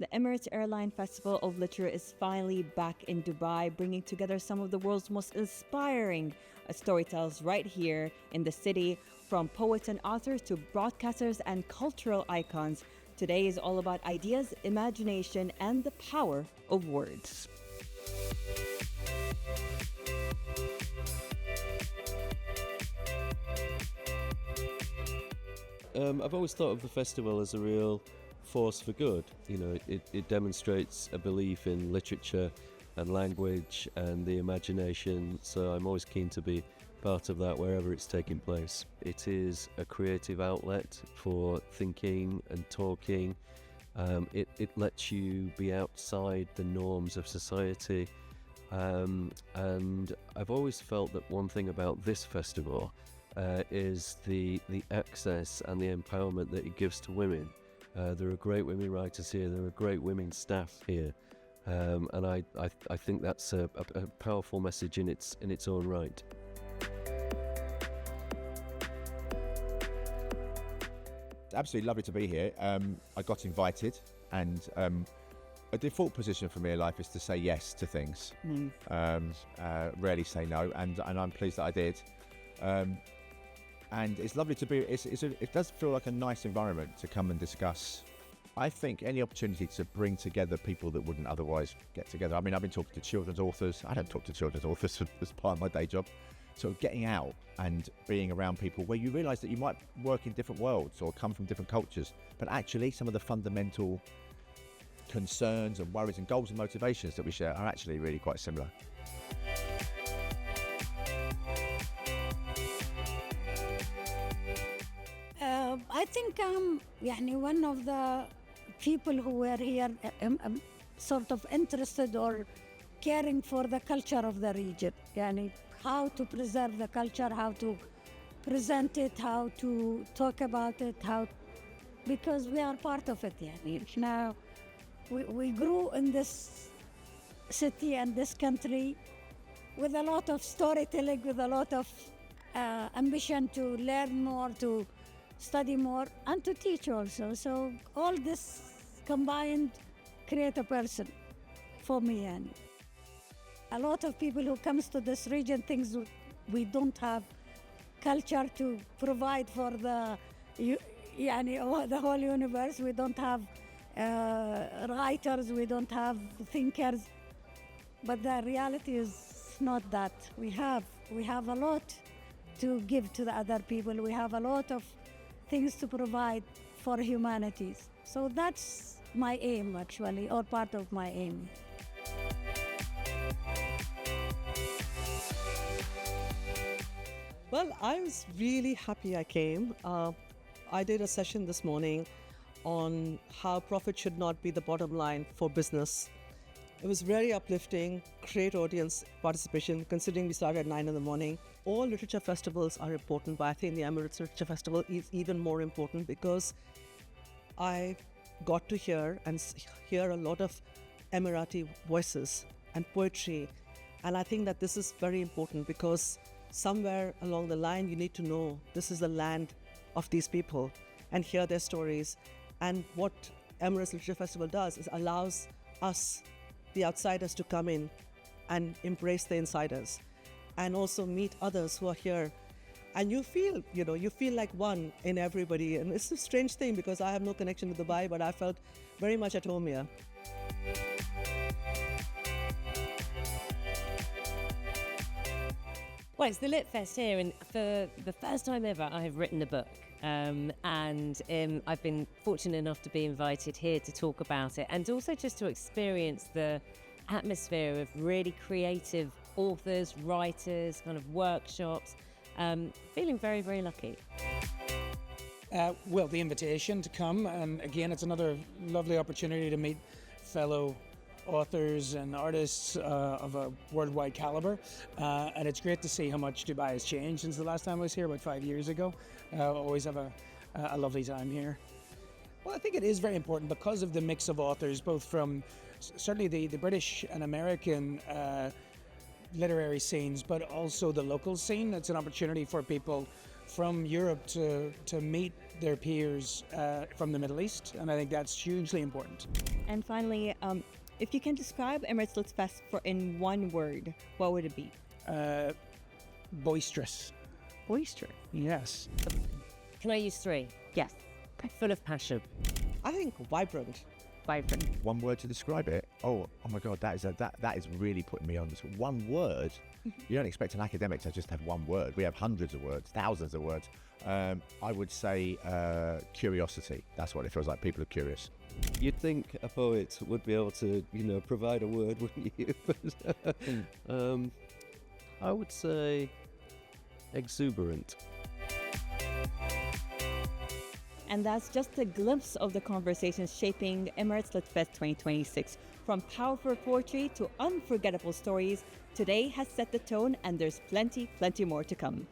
The Emirates Airline Festival of Literature is finally back in Dubai, bringing together some of the world's most inspiring storytellers right here in the city, from poets and authors to broadcasters and cultural icons. Today is all about ideas, imagination, and the power of words. I've always thought of the festival as a real force for good. You know, it demonstrates a belief in literature and language and the imagination, so I'm always keen to be part of that wherever it's taking place. It is a creative outlet for thinking and talking. It lets you be outside the norms of society, and I've always felt that one thing about this festival is the access and the empowerment that it gives to women. There are great women writers here, there are great women staff here, and I think that's a powerful message in its own right. Absolutely lovely to be here. I got invited, and a default position for me in life is to say yes to things. Rarely say no, and I'm pleased that I did. And it's lovely to be. It does feel like a nice environment to come and discuss. I think any opportunity to bring together people that wouldn't otherwise get together. I mean, I've been talking to children's authors. I don't talk to children's authors as part of my day job. So getting out and being around people where you realise that you might work in different worlds or come from different cultures, but actually some of the fundamental concerns and worries and goals and motivations that we share are actually really quite similar. I think I'm one of the people who were here sort of interested or caring for the culture of the region. How to preserve the culture, how to present it, how to talk about it, because we are part of it. Now, we grew in this city and this country with a lot of storytelling, with a lot of ambition to learn more, to study more, and to teach also. So all this combined create a person for me. And a lot of people who comes to this region thinks we don't have culture to provide for the whole universe. We don't have writers, we don't have thinkers. But the reality is not that. We have a lot to give to the other people. We have a lot of things to provide for humanities. So that's my aim, actually, or part of my aim. Well, I was really happy I came. I did a session this morning on how profit should not be the bottom line for business. It was very uplifting, great audience participation, considering we started at 9 in the morning. All literature festivals are important, but I think the Emirates Literature Festival is even more important because I got to hear a lot of Emirati voices and poetry. And I think that this is very important because somewhere along the line, you need to know this is the land of these people and hear their stories. And what Emirates Literature Festival does is allows us, the outsiders, to come in and embrace the insiders and also meet others who are here. And you feel like one in everybody. And it's a strange thing because I have no connection to Dubai, but I felt very much at home here. Well, it's the LitFest here, and for the first time ever, I have written a book. And I've been fortunate enough to be invited here to talk about it and also just to experience the atmosphere of really creative authors, writers, kind of workshops. Feeling very, very lucky. Well, the invitation to come, and again, it's another lovely opportunity to meet fellow authors and artists of a worldwide caliber, and it's great to see how much Dubai has changed since the last time I was here about 5 years ago. Always have a lovely time here. Well, I think it is very important because of the mix of authors, both from certainly the British and American literary scenes, but also the local scene. It's an opportunity for people from Europe to meet their peers from the Middle East, and I think that's hugely important. And finally, if you can describe Emirates LitFest in one word, what would it be? Boisterous. Boisterous. Yes. Can I use three? Yes. Full of passion. I think vibrant. Vibrant. One word to describe it. Oh my God, that is really putting me on this. One word. You don't expect an academic to just have one word. We have hundreds of words, thousands of words. I would say curiosity. That's what it feels like. People are curious. You'd think a poet would be able to, provide a word, wouldn't you? But, I would say exuberant. And that's just a glimpse of the conversations shaping Emirates LitFest 2026. From powerful poetry to unforgettable stories, today has set the tone and there's plenty more to come.